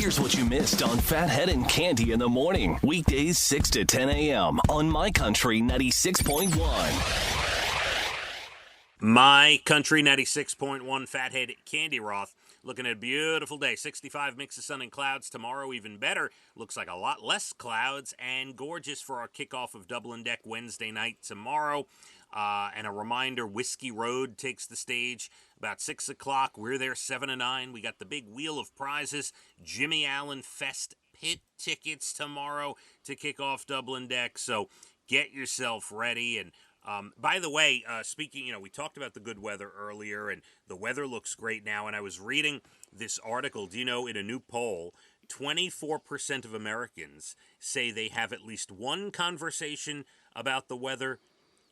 Here's what you missed on Phathead and Cande in the morning. Weekdays 6 to 10 a.m. on My Country 96.1. My Country 96.1, Phathead, Cande Roth. Looking at a beautiful day. 65 mix of sun and clouds. Tomorrow, even better. Looks like a lot less clouds and gorgeous for our kickoff of Double and Deck Wednesday night tomorrow. And a reminder, Whiskey Road takes the stage about 6 o'clock. We're there 7 to 9. We got the big wheel of prizes. Jimmy Allen Fest pit tickets tomorrow to kick off Double and Deck. So get yourself ready. And by the way, speaking, we talked about the good weather earlier, and the weather looks great now. And I was reading this article. Do you know, in a new poll, 24% of Americans say they have at least one conversation about the weather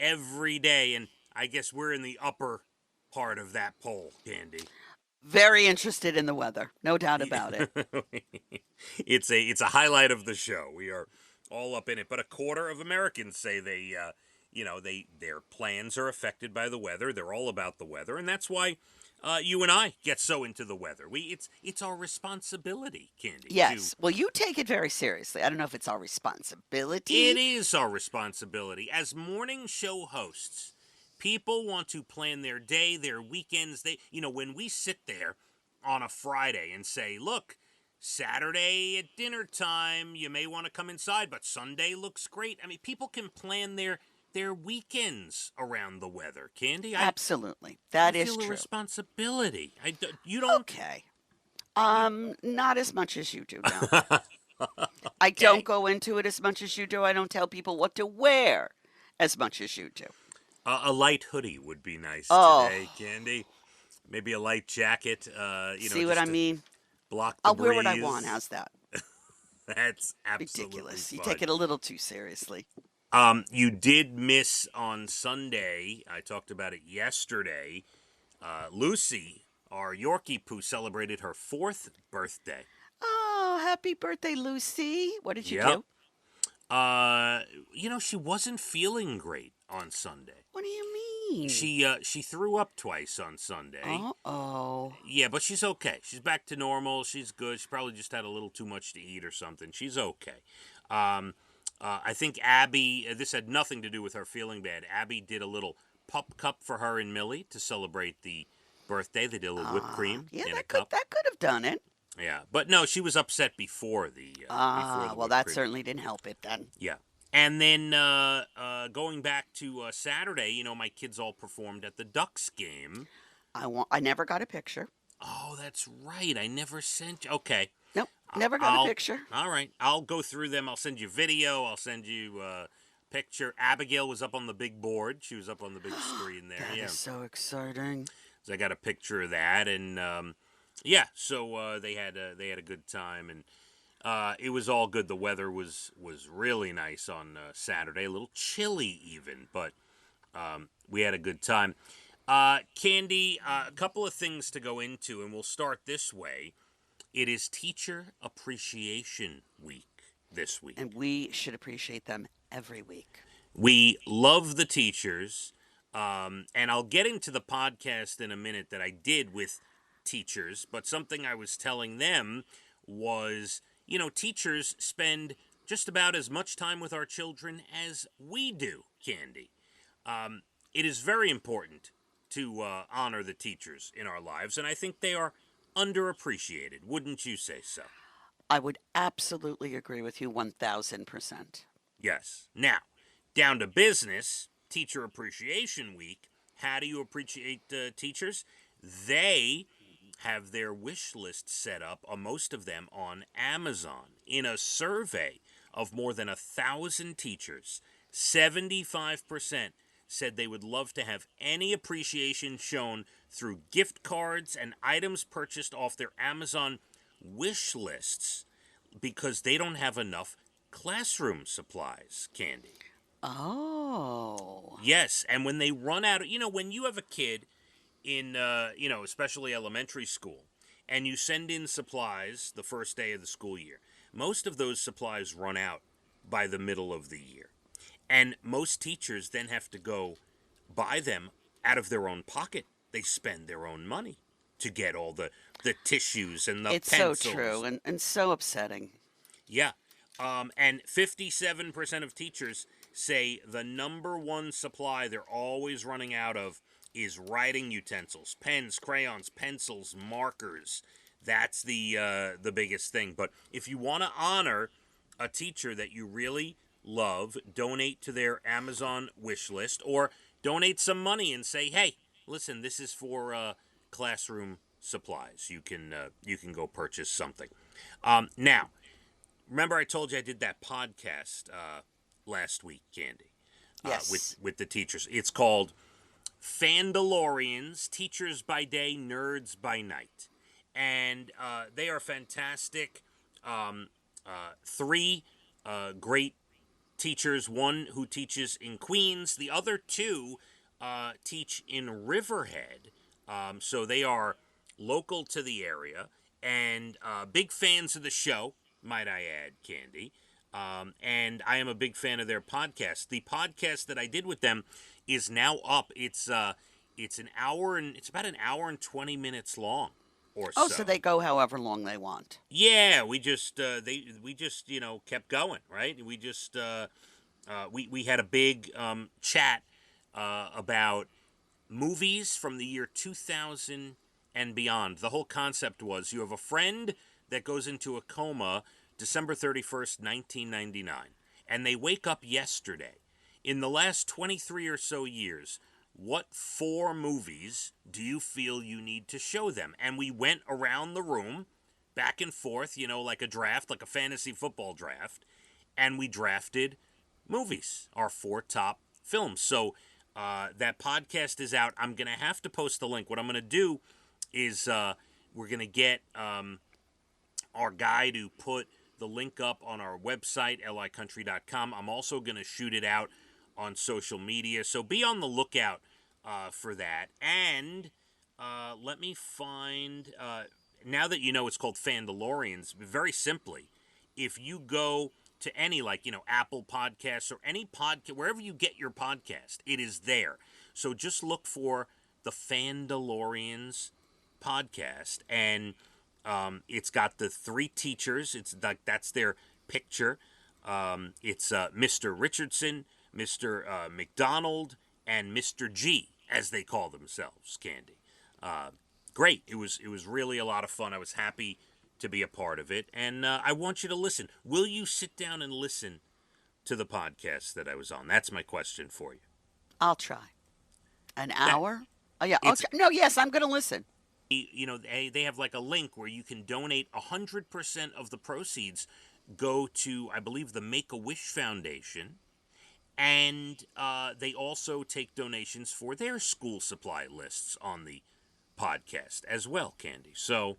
every day. And I guess we're in the upper part of that poll, Cande. Very interested in the weather, no doubt about it. It's a highlight of the show. We are all up in it. But a quarter of Americans say their plans are affected by the weather. They're all about the weather, and that's why you and I get so into the weather. It's our responsibility, Cande. Yes. Well, you take it very seriously. I don't know if it's our responsibility. It is our responsibility. As morning show hosts, people want to plan their day, their weekends. When we sit there on a Friday and say, look, Saturday at dinner time, you may want to come inside, but Sunday looks great. I mean, people can plan their weekends around the weather, Cande. Absolutely. That is true. true. Responsibility. You don't. Okay. Not as much as you do now. I don't go into it as much as you do. I don't tell people what to wear as much as you do. A light hoodie would be nice today, Cande. Maybe a light jacket. See what I mean? Block the I'll breeze. wear what I want. How's that? That's absolutely ridiculous. Fun. You take it a little too seriously. You did miss on Sunday. I talked about it yesterday. Lucy, our Yorkie poo, celebrated her 4th birthday. Oh, happy birthday, Lucy. What did you do? She wasn't feeling great on Sunday. What do you mean? She threw up twice on Sunday. Uh-oh. Yeah, but she's okay. She's back to normal. She's good. She probably just had a little too much to eat or something. She's okay. I think Abby, this had nothing to do with her feeling bad. Abby did a little pup cup for her and Millie to celebrate the birthday. They did a little whipped cream in a cup. That could have done it. Yeah, but no, she was upset before the well, that cream. Certainly didn't help it then. Yeah. And then going back to Saturday, my kids all performed at the Ducks game. I never got a picture. Oh, that's right. I never sent you. Okay. Nope, never got a picture. All right. I'll go through them. I'll send you video. I'll send you a picture. Abigail was up on the big board. She was up on the big screen there. That is so exciting. So I got a picture of that. And, so they had a good time. And it was all good. The weather was really nice on Saturday. A little chilly even, but we had a good time. Cande, a couple of things to go into, and we'll start this way. It is Teacher Appreciation Week this week. And we should appreciate them every week. We love the teachers, and I'll get into the podcast in a minute that I did with teachers, but something I was telling them was, teachers spend just about as much time with our children as we do, Cande. It is very important to honor the teachers in our lives, and I think they are underappreciated. Wouldn't you say so? I would absolutely agree with you 1,000%. Yes. Now, down to business, Teacher Appreciation Week. How do you appreciate teachers? They have their wish list set up, most of them on Amazon. In a survey of more than 1,000 teachers, 75% said they would love to have any appreciation shown through gift cards and items purchased off their Amazon wish lists because they don't have enough classroom supplies, Cande. Oh. Yes, and when they run out of, when you have a kid in, especially elementary school, and you send in supplies the first day of the school year, most of those supplies run out by the middle of the year. And most teachers then have to go buy them out of their own pocket. They spend their own money to get all the tissues and the It's pencils. so true and so upsetting. Yeah. And 57% of teachers say the number one supply they're always running out of is writing utensils, pens, crayons, pencils, markers. That's the biggest thing. But if you want to honor a teacher that you really love, donate to their Amazon wish list or donate some money and say, hey, listen, this is for classroom supplies. You can go purchase something. Now, remember I told you I did that podcast last week, Candy, Yes. with the teachers. It's called Fandalorians, Teachers by Day, Nerds by Night. And they are fantastic. Three great teachers, one who teaches in Queens, the other two teach in Riverhead. So they are local to the area and big fans of the show, might I add, Candy. And I am a big fan of their podcast. The podcast that I did with them is now up. It's about an hour and 20 minutes long or Oh, so. so they go however long they want. Yeah, we just kept going, right? We just we had a big chat about movies from the year 2000 and beyond. The whole concept was you have a friend that goes into a coma December 31st, 1999, and they wake up yesterday. In the last 23 or so years, what 4 movies do you feel you need to show them? And we went around the room, back and forth, like a draft, like a fantasy football draft, and we drafted movies, our 4 top films. So that podcast is out. I'm going to have to post the link. What I'm going to do is we're going to get our guy to put the link up on our website, licountry.com. I'm also going to shoot it out on social media. So be on the lookout for that. And let me find, now that you know it's called Fandalorians, very simply, if you go to any, Apple Podcasts or any podcast, wherever you get your podcast, it is there. So just look for the Fandalorians podcast, and it's got the 3 teachers. It's like that's their picture. It's Mr. Richardson, Mr. McDonald, and Mr. G, as they call themselves, Candy. Great. It was really a lot of fun. I was happy to be a part of it, and I want you to listen. Will you sit down and listen to the podcast that I was on? That's my question for you. I'll try. An hour? Oh, yeah. Okay. No, yes, I'm going to listen. They have like a link where you can donate 100% of the proceeds go to, I believe, the Make-A-Wish Foundation. And they also take donations for their school supply lists on the podcast as well, Candy. So,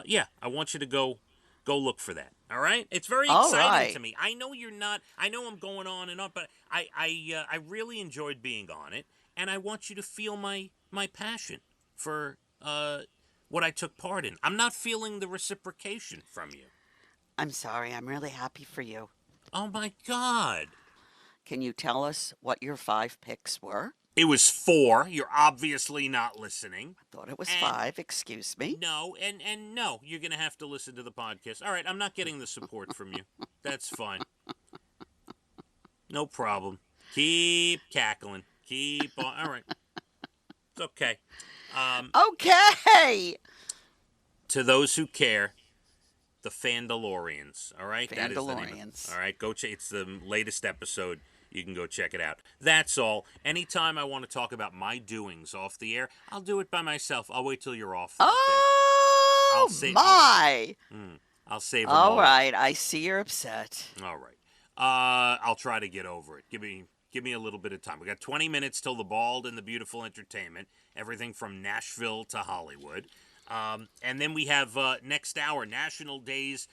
yeah, I want you to go look for that. All right? It's very exciting to me. I know you're not. I know I'm going on and on, but I really enjoyed being on it, and I want you to feel my passion for what I took part in. I'm not feeling the reciprocation from you. I'm sorry. I'm really happy for you. Oh my God. Can you tell us what your 5 picks were? It was 4. You're obviously not listening. I thought it was 5. Excuse me. No, and no, you're going to have to listen to the podcast. All right, I'm not getting the support from you. That's fine. No problem. Keep cackling. Keep on. All right. It's okay. Okay. To those who care, the Fandalorians. All right? That is the name of Fandalorians. it. All right? Go check. It's the latest episode. You can go check it out. That's all. Anytime I want to talk about my doings off the air, I'll do it by myself. I'll wait till you're off. Oh, my. I'll save them all right. I see you're upset. All right. I'll try to get over it. Give me a little bit of time. We got 20 minutes till the Bald and the Beautiful Entertainment. Everything from Nashville to Hollywood. And then we have next hour, National Days,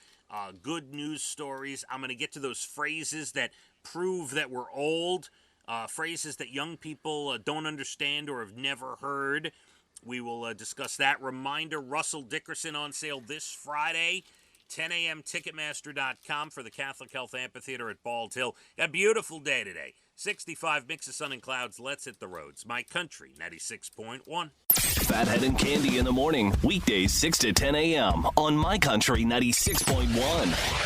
good news stories. I'm going to get to those phrases that prove that we're old, phrases that young people don't understand or have never heard. We will discuss that. Reminder, Russell Dickerson on sale this Friday, 10 a.m. Ticketmaster.com for the Catholic Health Amphitheater at Bald Hill. Got a beautiful day today. 65, mix of sun and clouds. Let's hit the roads. My Country 96.1. Phathead and Cande in the morning. Weekdays 6 to 10 a.m. on My Country 96.1.